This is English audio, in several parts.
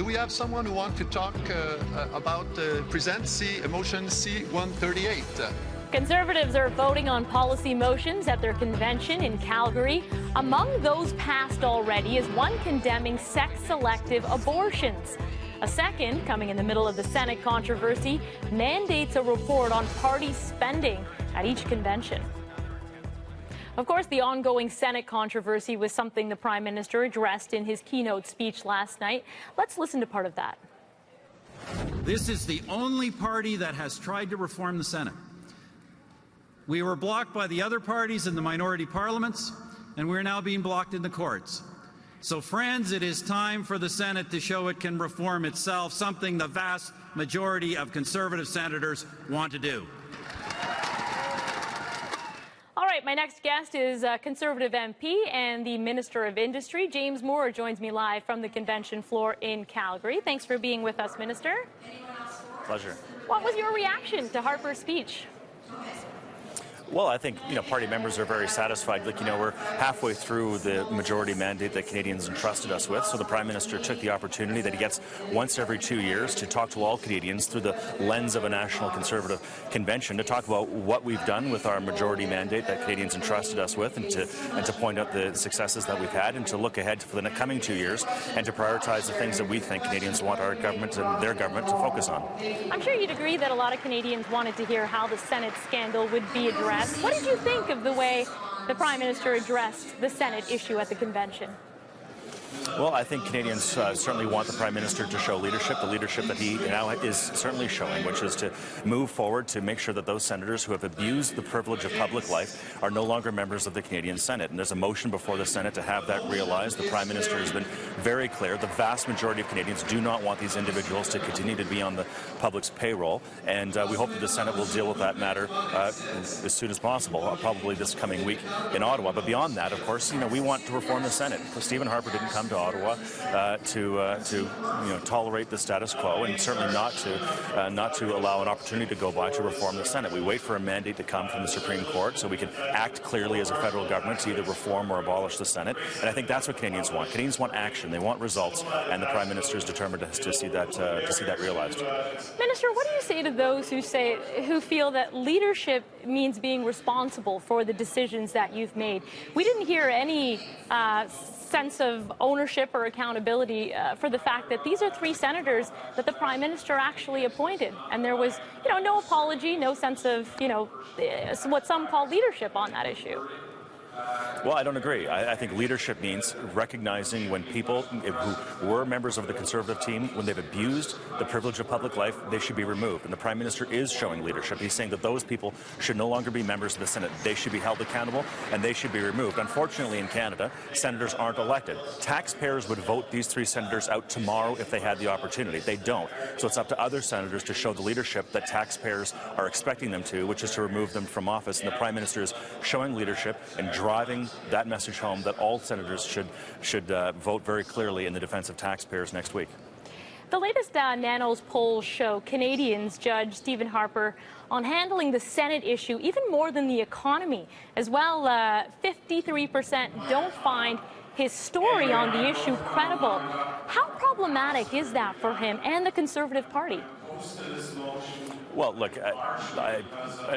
Do we have someone who wants to talk about present motion C-138? Conservatives are voting on policy motions at their convention in Calgary. Among those passed already is one condemning sex-selective abortions. A second, coming in the middle of the Senate controversy, mandates a report on party spending at each convention. Of course, the ongoing Senate controversy was something the Prime Minister addressed in his keynote speech last night. Let's listen to part of that. This is the only party that has tried to reform the Senate. We were blocked by the other parties in the minority parliaments, and we're now being blocked in the courts. So, friends, it is time for the Senate to show it can reform itself, something the vast majority of Conservative senators want to do. All right, my next guest is a Conservative MP and the Minister of Industry. James Moore joins me live from the convention floor in Calgary. Thanks for being with us, Minister. Pleasure. What was your reaction to Harper's speech? Well, I think, party members are very satisfied. We're halfway through the majority mandate that Canadians entrusted us with. So the Prime Minister took the opportunity that he gets once every 2 years to talk to all Canadians through the lens of a National Conservative Convention, to talk about what we've done with our majority mandate that Canadians entrusted us with, and to point out the successes that we've had, and to look ahead for the coming 2 years, and to prioritize the things that we think Canadians want our government and their government to focus on. I'm sure you'd agree that a lot of Canadians wanted to hear how the Senate scandal would be addressed. What did you think of the way the Prime Minister addressed the Senate issue at the convention? Well, I think Canadians certainly want the Prime Minister to show leadership, the leadership that he now is certainly showing, which is to move forward to make sure that those senators who have abused the privilege of public life are no longer members of the Canadian Senate. And there's a motion before the Senate to have that realized. The Prime Minister has been very clear. The vast majority of Canadians do not want these individuals to continue to be on the public's payroll. And we hope that the Senate will deal with that matter as soon as possible, probably this coming week in Ottawa. But beyond that, of course, we want to reform the Senate. Stephen Harper didn't come to Ottawa to tolerate the status quo, and certainly not to allow an opportunity to go by to reform the Senate. We wait for a mandate to come from the Supreme Court so we can act clearly as a federal government to either reform or abolish the Senate. And I think that's what Canadians want. Canadians want action. They want results, and the Prime Minister is determined to see that realized. Minister, what do you say to those who feel that leadership means being responsible for the decisions that you've made? We didn't hear any sense of ownership or accountability for the fact that these are 3 senators that the Prime Minister actually appointed, and there was, no apology, no sense of, what some call leadership on that issue. Well, I don't agree. I think leadership means recognizing when people who were members of the Conservative team, when they've abused the privilege of public life, they should be removed. And the Prime Minister is showing leadership. He's saying that those people should no longer be members of the Senate. They should be held accountable, and they should be removed. Unfortunately, in Canada, senators aren't elected. Taxpayers would vote these 3 senators out tomorrow if they had the opportunity. They don't. So it's up to other senators to show the leadership that taxpayers are expecting them to, which is to remove them from office. And the Prime Minister is showing leadership and driving that message home that all senators should vote very clearly in the defense of taxpayers next week. The latest Nanos polls show Canadians judge Stephen Harper on handling the Senate issue even more than the economy. As well, 53% don't find his story on the issue credible. How problematic is that for him and the Conservative Party? Well, look,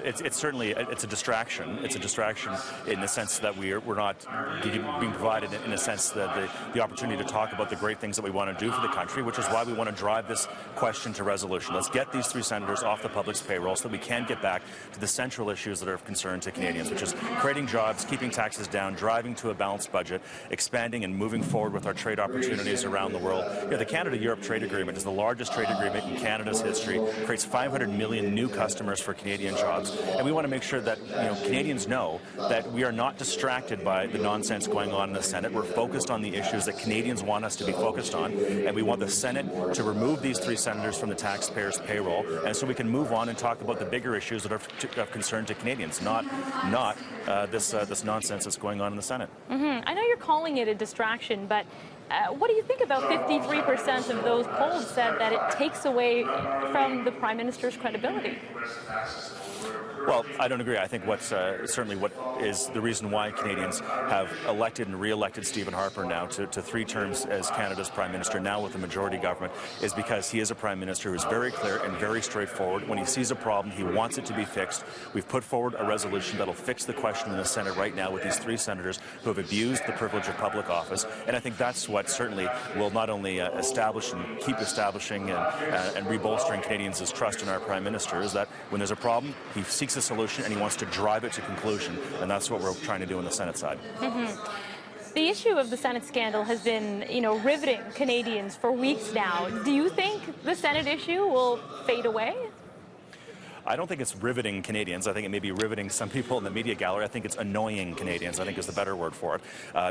it's certainly a distraction. It's a distraction in the sense that we're not being provided, in a sense, that the opportunity to talk about the great things that we want to do for the country, which is why we want to drive this question to resolution. Let's get these 3 senators off the public's payroll so that we can get back to the central issues that are of concern to Canadians, which is creating jobs, keeping taxes down, driving to a balanced budget, expanding and moving forward with our trade opportunities around the world. The Canada-Europe trade agreement is the largest trade agreement in Canada's history, creates 500 million new customers for Canadian jobs, and we want to make sure that Canadians know that we are not distracted by the nonsense going on in the Senate. We're focused on the issues that Canadians want us to be focused on, and we want the Senate to remove these 3 senators from the taxpayers' payroll, and so we can move on and talk about the bigger issues that are of concern to Canadians, not this nonsense that's going on in the Senate. I know you're calling it a distraction, but what do you think about 53% of those polls said that it takes away from the Prime Minister's credibility? Well, I don't agree. I think what's certainly what is the reason why Canadians have elected and re-elected Stephen Harper now to 3 terms as Canada's Prime Minister, now with the majority government, is because he is a Prime Minister who is very clear and very straightforward. When he sees a problem, he wants it to be fixed. We've put forward a resolution that'll fix the question in the Senate right now with these 3 senators who have abused the privilege of public office. And I think that's what certainly will not only establish and keep establishing and re-bolstering Canadians' trust in our Prime Minister, is that when there's a problem, he seeks a solution and he wants to drive it to conclusion. And that's what we're trying to do on the Senate side. The issue of the Senate scandal has been, riveting Canadians for weeks now. Do you think the Senate issue will fade away? I don't think it's riveting Canadians. I think it may be riveting some people in the media gallery. I think it's annoying Canadians, I think is the better word for it.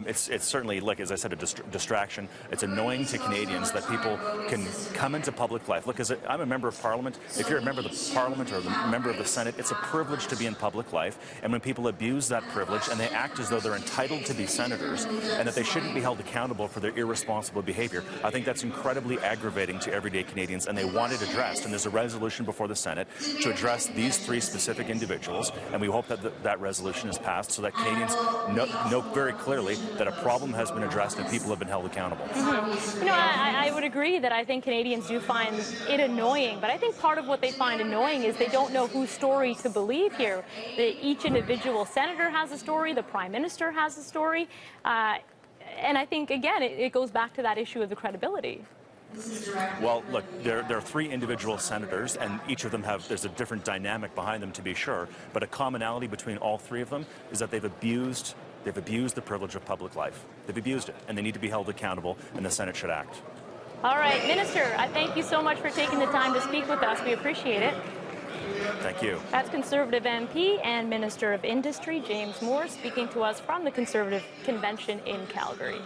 It's certainly, like, as I said, a distraction. It's annoying to Canadians that people can come into public life. Look, I'm a member of Parliament. If you're a member of the Parliament or a member of the Senate, it's a privilege to be in public life. And when people abuse that privilege and they act as though they're entitled to be senators and that they shouldn't be held accountable for their irresponsible behavior, I think that's incredibly aggravating to everyday Canadians, and they want it addressed. And there's a resolution before the Senate to address these 3 specific individuals, and we hope that that resolution is passed so that Canadians know very clearly that a problem has been addressed and people have been held accountable. I would agree that I think Canadians do find it annoying, but I think part of what they find annoying is they don't know whose story to believe here. Each individual senator has a story, the Prime Minister has a story, and I think, again, it goes back to that issue of the credibility. Well, look, there are 3 individual senators, and each of them there's a different dynamic behind them, to be sure, but a commonality between all 3 of them is that they've abused the privilege of public life. They've abused it, and they need to be held accountable, and the Senate should act. All right, Minister, I thank you so much for taking the time to speak with us. We appreciate it. Thank you. That's Conservative MP and Minister of Industry James Moore speaking to us from the Conservative Convention in Calgary.